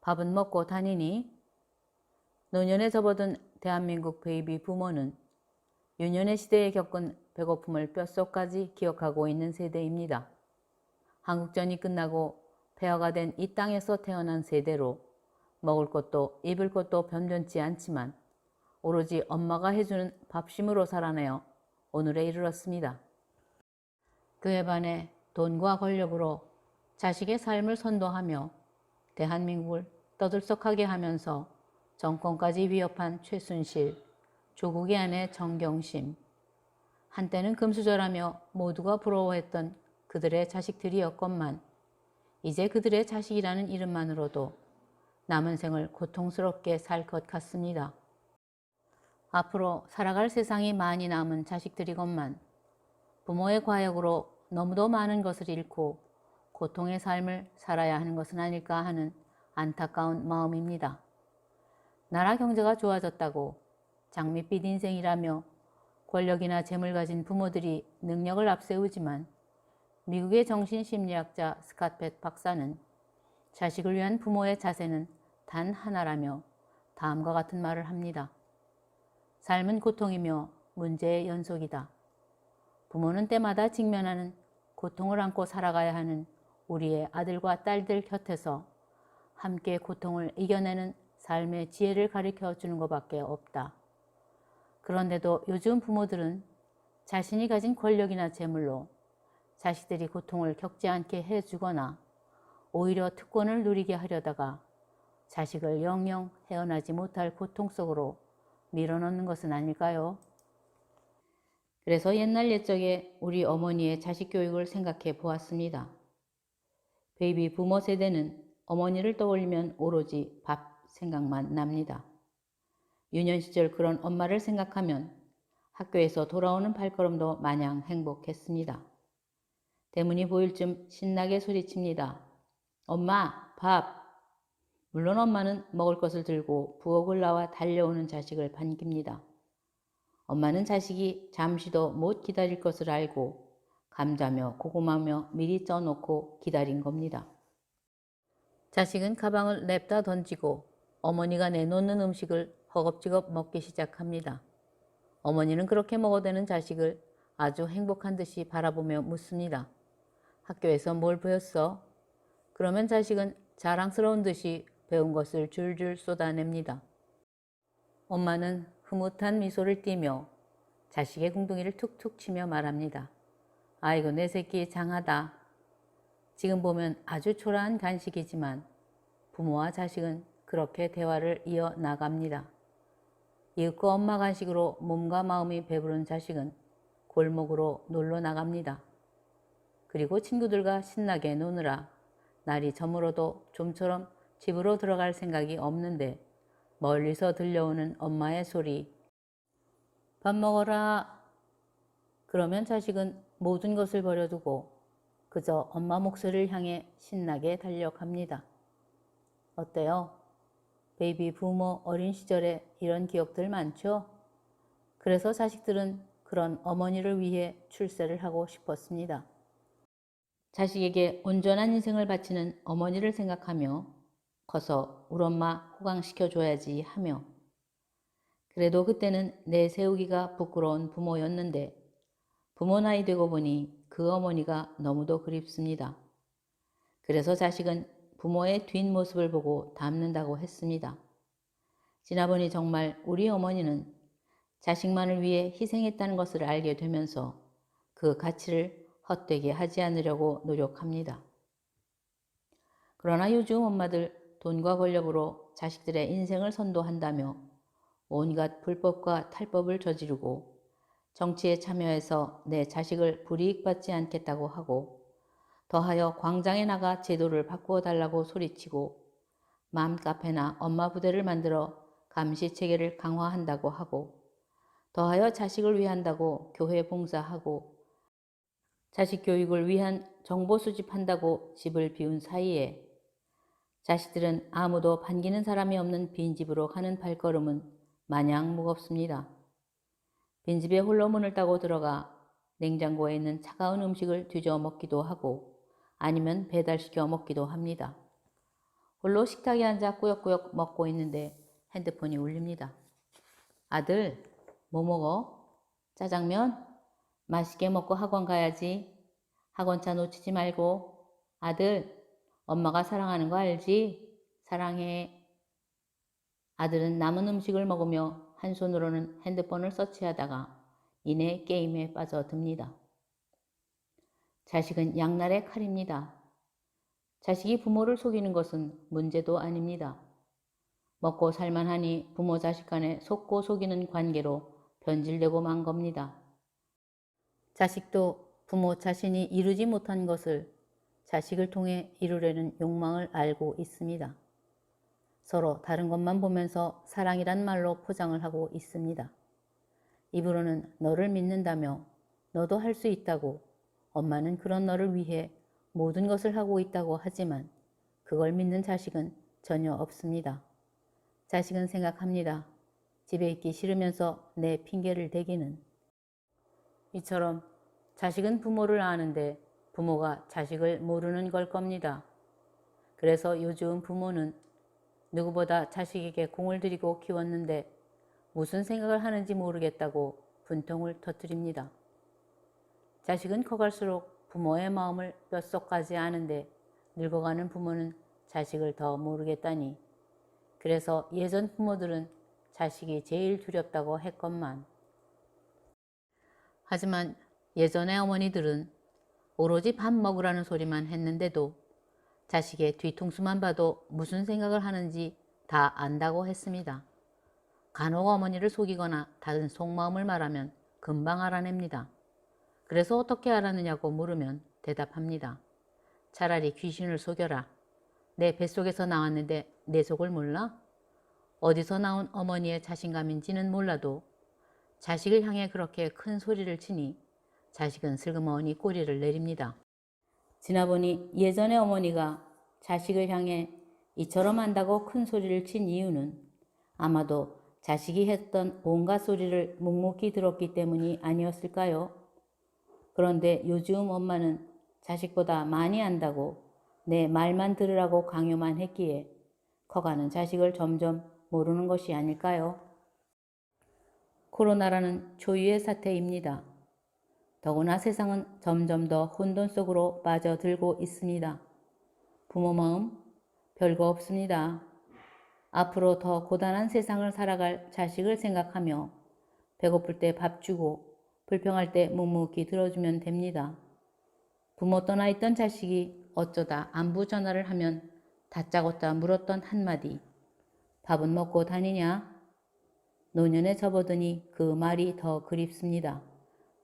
밥은 먹고 다니니? 노년에 접어든 대한민국 베이비 부모는 유년의 시대에 겪은 배고픔을 뼛속까지 기억하고 있는 세대입니다. 한국전이 끝나고 폐허가 된 이 땅에서 태어난 세대로 먹을 것도 입을 것도 변변치 않지만 오로지 엄마가 해주는 밥심으로 살아내어 오늘에 이르렀습니다. 그에 반해 돈과 권력으로 자식의 삶을 선도하며 대한민국을 떠들썩하게 하면서 정권까지 위협한 최순실, 조국의 아내 정경심, 한때는 금수저라며 모두가 부러워했던 그들의 자식들이었건만 이제 그들의 자식이라는 이름만으로도 남은 생을 고통스럽게 살 것 같습니다. 앞으로 살아갈 세상이 많이 남은 자식들이건만 부모의 과욕으로 너무도 많은 것을 잃고 고통의 삶을 살아야 하는 것은 아닐까 하는 안타까운 마음입니다. 나라 경제가 좋아졌다고 장밋빛 인생이라며 권력이나 재물 가진 부모들이 능력을 앞세우지만 미국의 정신심리학자 스캇펫 박사는 자식을 위한 부모의 자세는 단 하나라며 다음과 같은 말을 합니다. 삶은 고통이며 문제의 연속이다. 부모는 때마다 직면하는 고통을 안고 살아가야 하는 우리의 아들과 딸들 곁에서 함께 고통을 이겨내는 삶의 지혜를 가르쳐 주는 것밖에 없다. 그런데도 요즘 부모들은 자신이 가진 권력이나 재물로 자식들이 고통을 겪지 않게 해주거나 오히려 특권을 누리게 하려다가 자식을 영영 헤어나지 못할 고통 속으로 밀어넣는 것은 아닐까요? 그래서 옛날 옛적에 우리 어머니의 자식 교육을 생각해 보았습니다. 베이비 부모 세대는 어머니를 떠올리면 오로지 밥 생각만 납니다. 유년 시절 그런 엄마를 생각하면 학교에서 돌아오는 발걸음도 마냥 행복했습니다. 대문이 보일 쯤 신나게 소리칩니다. 엄마, 밥! 물론 엄마는 먹을 것을 들고 부엌을 나와 달려오는 자식을 반깁니다. 엄마는 자식이 잠시도 못 기다릴 것을 알고 감자며 고구마며 미리 쪄놓고 기다린 겁니다. 자식은 가방을 냅다 던지고 어머니가 내놓는 음식을 허겁지겁 먹기 시작합니다. 어머니는 그렇게 먹어대는 자식을 아주 행복한 듯이 바라보며 묻습니다. 학교에서 뭘 배웠어? 그러면 자식은 자랑스러운 듯이 배운 것을 줄줄 쏟아냅니다. 엄마는 흐뭇한 미소를 띠며 자식의 궁둥이를 툭툭 치며 말합니다. 아이고 내 새끼 장하다. 지금 보면 아주 초라한 간식이지만 부모와 자식은 그렇게 대화를 이어나갑니다. 이윽고 엄마 간식으로 몸과 마음이 배부른 자식은 골목으로 놀러 나갑니다. 그리고 친구들과 신나게 노느라 날이 저물어도 좀처럼 집으로 들어갈 생각이 없는데 멀리서 들려오는 엄마의 소리, 밥 먹어라. 그러면 자식은 모든 것을 버려두고 그저 엄마 목소리를 향해 신나게 달려갑니다. 어때요? 베이비 부모 어린 시절에 이런 기억들 많죠? 그래서 자식들은 그런 어머니를 위해 출세를 하고 싶었습니다. 자식에게 온전한 인생을 바치는 어머니를 생각하며 커서 우리 엄마 호강시켜줘야지 하며 그래도 그때는 내세우기가 부끄러운 부모였는데 부모 나이 되고 보니 그 어머니가 너무도 그립습니다. 그래서 자식은 부모의 뒷모습을 보고 닮는다고 했습니다. 지나보니 정말 우리 어머니는 자식만을 위해 희생했다는 것을 알게 되면서 그 가치를 헛되게 하지 않으려고 노력합니다. 그러나 요즘 엄마들 돈과 권력으로 자식들의 인생을 선도한다며 온갖 불법과 탈법을 저지르고 정치에 참여해서 내 자식을 불이익받지 않겠다고 하고 더하여 광장에 나가 제도를 바꾸어 달라고 소리치고 맘카페나 엄마 부대를 만들어 감시 체계를 강화한다고 하고 더하여 자식을 위한다고 교회 봉사하고 자식 교육을 위한 정보 수집한다고 집을 비운 사이에 자식들은 아무도 반기는 사람이 없는 빈집으로 가는 발걸음은 마냥 무겁습니다. 빈집에 홀로 문을 따고 들어가 냉장고에 있는 차가운 음식을 뒤져 먹기도 하고 아니면 배달시켜 먹기도 합니다. 홀로 식탁에 앉아 꾸역꾸역 먹고 있는데 핸드폰이 울립니다. 아들, 뭐 먹어? 짜장면? 맛있게 먹고 학원 가야지. 학원차 놓치지 말고. 아들, 엄마가 사랑하는 거 알지? 사랑해. 아들은 남은 음식을 먹으며 한 손으로는 핸드폰을 서치하다가 이내 게임에 빠져듭니다. 자식은 양날의 칼입니다. 자식이 부모를 속이는 것은 문제도 아닙니다. 먹고 살만하니 부모 자식 간에 속고 속이는 관계로 변질되고 만 겁니다. 자식도 부모 자신이 이루지 못한 것을 자식을 통해 이루려는 욕망을 알고 있습니다. 서로 다른 것만 보면서 사랑이란 말로 포장을 하고 있습니다. 입으로는 너를 믿는다며 너도 할 수 있다고, 엄마는 그런 너를 위해 모든 것을 하고 있다고 하지만 그걸 믿는 자식은 전혀 없습니다. 자식은 생각합니다. 집에 있기 싫으면서 내 핑계를 대기는. 이처럼 자식은 부모를 아는데 부모가 자식을 모르는 걸 겁니다. 그래서 요즘 부모는 누구보다 자식에게 공을 들이고 키웠는데 무슨 생각을 하는지 모르겠다고 분통을 터뜨립니다. 자식은 커갈수록 부모의 마음을 뼛속까지 아는데 늙어가는 부모는 자식을 더 모르겠다니. 그래서 예전 부모들은 자식이 제일 두렵다고 했건만. 하지만 예전의 어머니들은 오로지 밥 먹으라는 소리만 했는데도 자식의 뒤통수만 봐도 무슨 생각을 하는지 다 안다고 했습니다. 간혹 어머니를 속이거나 다른 속마음을 말하면 금방 알아냅니다. 그래서 어떻게 알았느냐고 물으면 대답합니다. 차라리 귀신을 속여라. 내 뱃속에서 나왔는데 내 속을 몰라? 어디서 나온 어머니의 자신감인지는 몰라도 자식을 향해 그렇게 큰 소리를 치니 자식은 슬그머니 꼬리를 내립니다. 지나보니 예전의 어머니가 자식을 향해 이처럼 한다고 큰 소리를 친 이유는 아마도 자식이 했던 온갖 소리를 묵묵히 들었기 때문이 아니었을까요? 그런데 요즘 엄마는 자식보다 많이 안다고 내 말만 들으라고 강요만 했기에 커가는 자식을 점점 모르는 것이 아닐까요? 코로나라는 초유의 사태입니다. 더구나 세상은 점점 더 혼돈 속으로 빠져들고 있습니다. 부모 마음 별거 없습니다. 앞으로 더 고단한 세상을 살아갈 자식을 생각하며 배고플 때 밥 주고 불평할 때 묵묵히 들어주면 됩니다. 부모 떠나 있던 자식이 어쩌다 안부 전화를 하면 다짜고짜 물었던 한마디 밥은 먹고 다니냐? 노년에 접어드니 그 말이 더 그립습니다.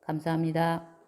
감사합니다.